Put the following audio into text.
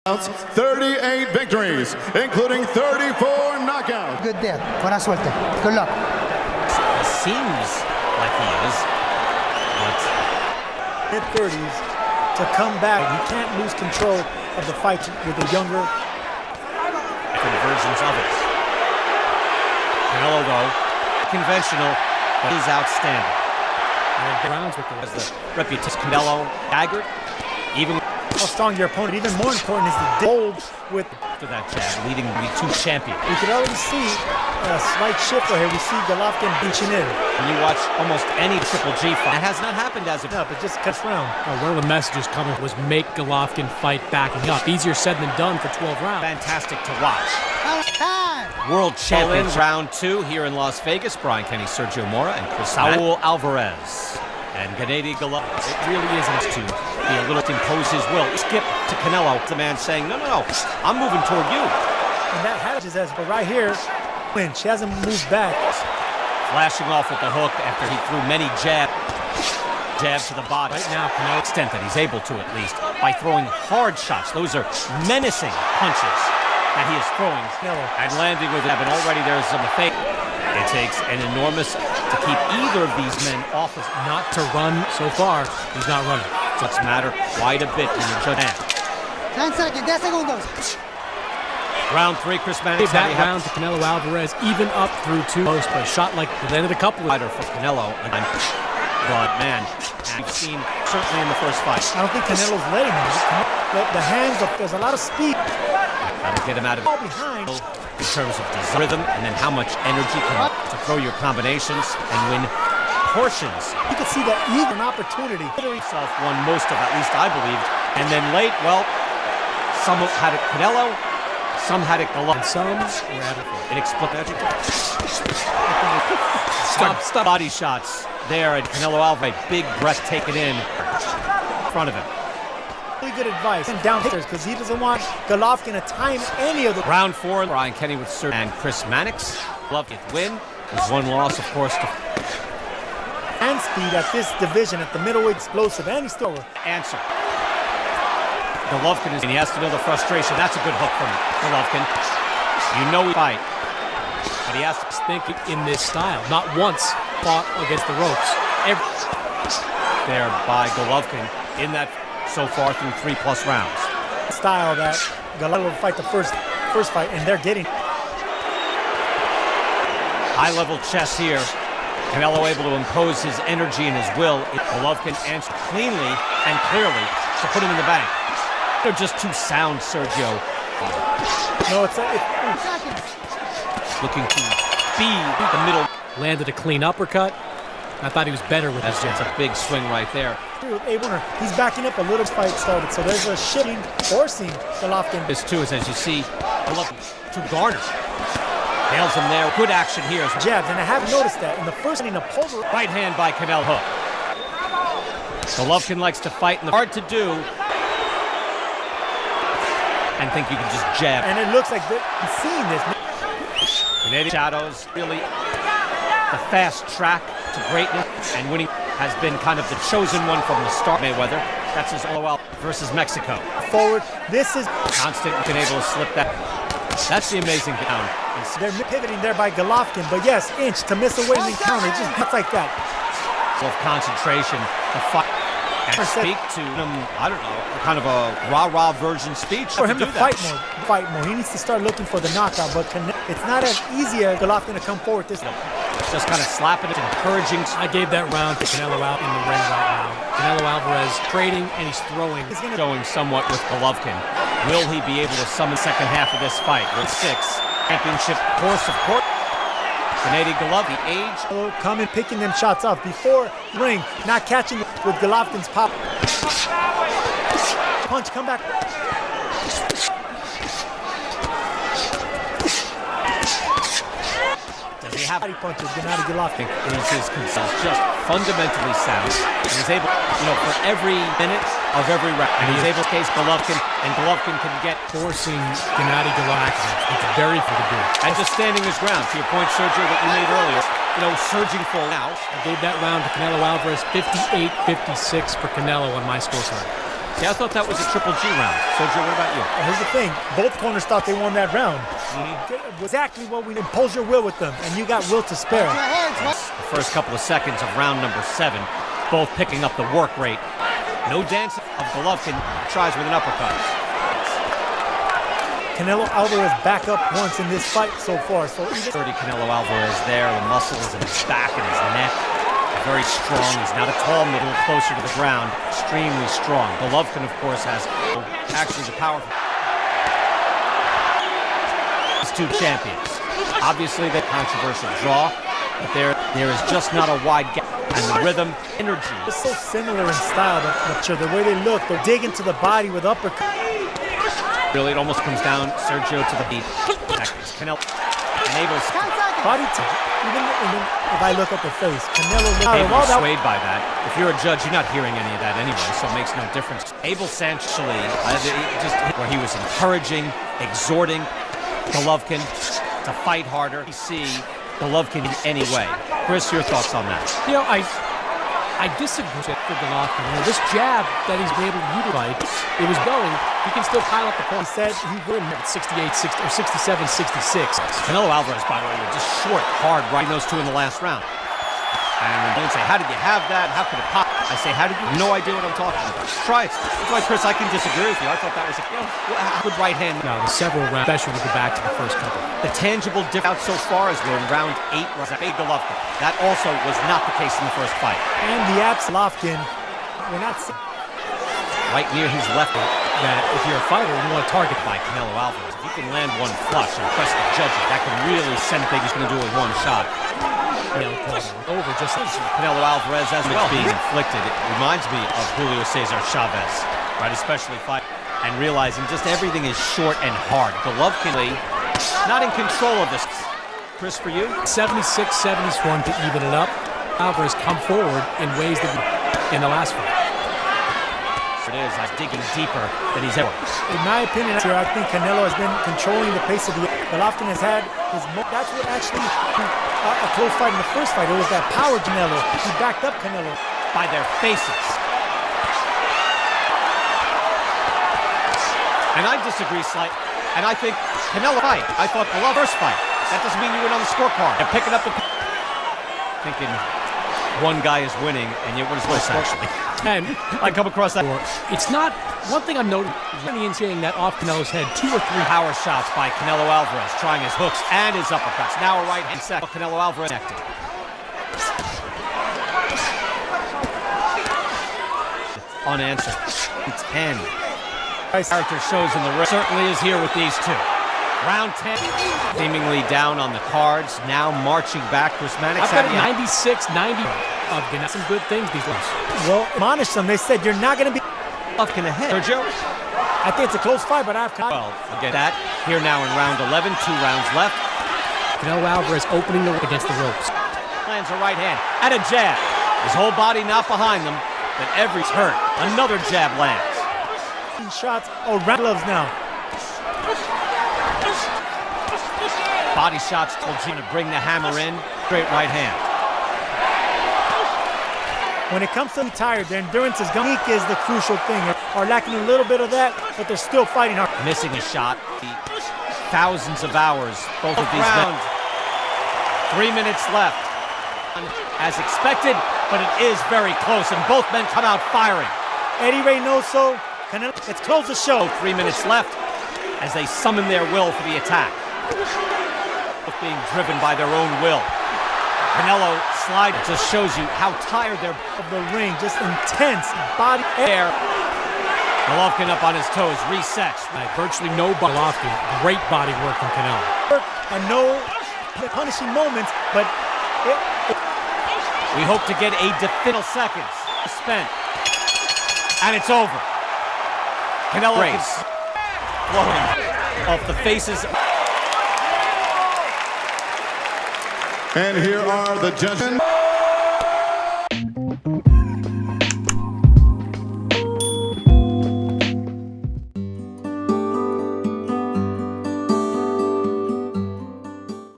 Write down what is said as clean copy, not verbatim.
38 victories, including 34 knockouts. Good deal. Buena suerte. Good luck. It seems like he is, but mid-30s to come back. You can't lose control of the fight with the younger versions of it. Canelo, though, conventional, but he's outstanding. And rounds with the reputation. Canelo daggered, even how strong your opponent. Even more important is the hold with after that jab, leading the two champions. We can already see a slight shift right here. We see Golovkin inching in. When you watch almost any Triple G fight, that has not happened as of now, but just cuts round. One of the messages coming was make Golovkin fight backing up. Easier said than done for 12 rounds. Fantastic to watch. World champions round 2 here in Las Vegas. Brian Kenny, Sergio Mora, and Canelo Alvarez. And Gennady Golovkin. It really isn't to be a little impose his will. Skip to Canelo, the man saying, no, I'm moving toward you. And that hatches us, but right here, she hasn't moved back. Flashing off with the hook after he threw many jabs to the body. Right now, Canelo, extent that he's able to at least, by throwing hard shots. Those are menacing punches that he is throwing and landing with it. And already there's some fake. It takes an enormous to keep either of these men off of not to run. So far, he's not running. It's matter quite a bit when you're judging. 10 seconds, 10 segundos. Round 3, Chris Mannix. Gave that round to Canelo Alvarez, even up through 2 posts, but a shot like it landed a couple of for Canelo. But man, we've seen certainly in the first fight. I don't think Canelo's letting him. The hands, there's a lot of speed. That'll get him out of all behind. In terms of rhythm, and then how much energy can to throw your combinations and win portions. You can see that even opportunity. Himself won most of, at least I believed. And then late, well, some had it Canelo, some had it Golovkin, some were at it inexplicable. Stop body shots there, and Canelo Alvarez, big breath taken in front of him. Really good advice. And down hitters, because he doesn't want Golovkin to time any of the. Round 4, Brian Kenny with Sir and Chris Mannix. Golovkin win. There's one loss, of course, to and speed at this division at the middleweight explosive, and he's still answer. Golovkin and he has to know the frustration. That's a good hook from Golovkin. You know he fight, but he has to think in this style. Not once fought against the ropes. There by Golovkin in that so far through 3+ rounds. Style that Golovkin will fight the first fight, and they're getting high-level chess here. Canelo able to impose his energy and his will. Golovkin answered cleanly and clearly to put him in the bank. They're just too sound, Sergio. No, it's looking to be the middle. Landed a clean uppercut. I thought he was better with his jab. That's a big swing right there. He's backing up a little. Fight started, so there's a shifting, forcing Golovkin. This too is, as you see, Golovkin to Garner. Nails him there. Good action here. Jabs, and I have noticed that in the first inning, a pulver. Right hand by Canelo hook. Golovkin likes to fight, and hard to do. And think you can just jab. And it looks like he's seeing this. Canadian shadows, really the fast track to greatness, and winning has been kind of the chosen one from the start. Mayweather, that's his OL versus Mexico. Forward, this is constant, been able to slip that. That's the amazing down. They're pivoting there by Golovkin, but yes, inch to miss away and counter, just like that. Of concentration, the fight. And speak to him, I don't know, kind of a rah-rah version speech. For him to fight more. He needs to start looking for the knockout, but it's not as easy as Golovkin to come forward this time. Just kind of slapping it, encouraging. I gave that round to Canelo out in the ring right now. Canelo Alvarez trading and he's throwing. Going somewhat with Golovkin. Will he be able to summon the second half of this fight? With 6 championship course of court. Gennady Golovkin, the age. Coming, picking them shots off before ring, not catching with Golovkin's pop. Punch, come back. Does he have body punches? Gennady Golovkin. His concept just fundamentally sound. And he's able, for every minute of every round. And he's able to case Golovkin, and Golovkin can get forcing Gennady Golovkin. It's very for the good. And just standing his ground. To your point, Sergio, that you made earlier. Surging full now. I gave that round to Canelo Alvarez, 58-56 for Canelo on my scorecard. See, I thought that was a Triple G round. Sergio, what about you? Well, here's the thing. Both corners thought they won that round. Exactly what we impose your will with them, and you got will to spare. The first couple of seconds of round number 7, both picking up the work rate. No dancing of Golovkin, tries with an uppercut. Canelo Alvarez back up once in this fight so far. So even 30 Canelo Alvarez there, the muscles in his back and his neck. Very strong. He's not a tall middle, closer to the ground. Extremely strong. Golovkin, of course, has actually the power. These two champions. Obviously, the controversial draw, but there is just not a wide gap. And the rhythm, energy. it's so similar in style, the way they look. They dig into the body with uppercut. Really, it almost comes down, Sergio, to the beat. Canelo enables. Body type. Even if I look at the face, Canelo Abel swayed by that. If you're a judge, you're not hearing any of that anyway, so it makes no difference. Abel essentially, just where he was encouraging, exhorting Golovkin to fight harder. You see Golovkin in any way. Chris, your thoughts on that? You know, I disagree with Golovkin. You know, this jab that he's been able to utilize, it was going. He can still pile up the points. He said he would at 68, 60, or 67, 66. Canelo Alvarez, by the way, just short, hard, right those two in the last round. And then say, how did you have that? How could it pop? I say, how did you? No idea what I'm talking about. Try it. That's why, Chris, I can disagree with you. I thought that was a good right hand. No, the several rounds, especially with the back to the first couple. The tangible difference so far is we're in round 8. Big Golovkin. That also was not the case in the first fight. And the Golovkin, we're not. Right near his left. That if you're a fighter, you want to target by Canelo Alvarez. If you can land one flush and impress the judges, that can really send things going to do with one shot. Over just Canelo Alvarez as it's being inflicted. It reminds me of Julio Cesar Chavez, right? Especially fight and realizing just everything is short and hard. Golovkin not in control of this. Chris, for you? 76-71 to even it up. Alvarez come forward in ways that in the last fight. It is like digging deeper than he's ever. In my opinion, I think Canelo has been controlling the pace of the. Golovkin has had his. That's what actually a close fight in the first fight. It was that power Canelo. He backed up Canelo by their faces. And I disagree slightly. And I think Canelo fight. I thought the first fight. That doesn't mean you win on the scorecard. They're picking up the. Thinking one guy is winning, and yet what is this actually? And I come across that. It's not one thing I'm noting. Saying that off Canelo's head, 2 or 3 power shots by Canelo Alvarez, trying his hooks and his uppercuts. Now a right hand second. Canelo Alvarez connected. Unanswered. 10. Character shows in the ring. Certainly is here with these two. Round 10. Seemingly down on the cards. Now marching back. Chris Mannix. I've got a 96-90 of Gennady. Some good things these days. Well, admonish them. They said you're not going to be Golovkin ahead. Sergio? I think it's a close fight, but I've. Well, again, that here now in round 11. 2 rounds left. Canelo Alvarez opening the against the ropes. Lands a right hand and a jab. His whole body not behind them, but every's hurt. Another jab lands. Shots. Oh, round gloves now. Body shots told Gene to bring the hammer in. Straight right hand. When it comes to tired, their endurance is gone. Is the crucial thing. Are lacking a little bit of that, but they're still fighting hard. Missing a shot. Thousands of hours, both of these men. 3 minutes left. As expected, but it is very close, and both men come out firing. Eddie Reynoso, Canelo, let's close the show. 3 minutes left as they summon their will for the attack. Both being driven by their own will. Canelo slide just shows you how tired they're of the ring, just intense body air. Golovkin up on his toes, resets. Virtually no Golovkin. Great body work from Canelo. And no punishing moments, but we hope to get a definitive seconds spent. And it's over. Canelo race flowing off the faces. And here are the judges.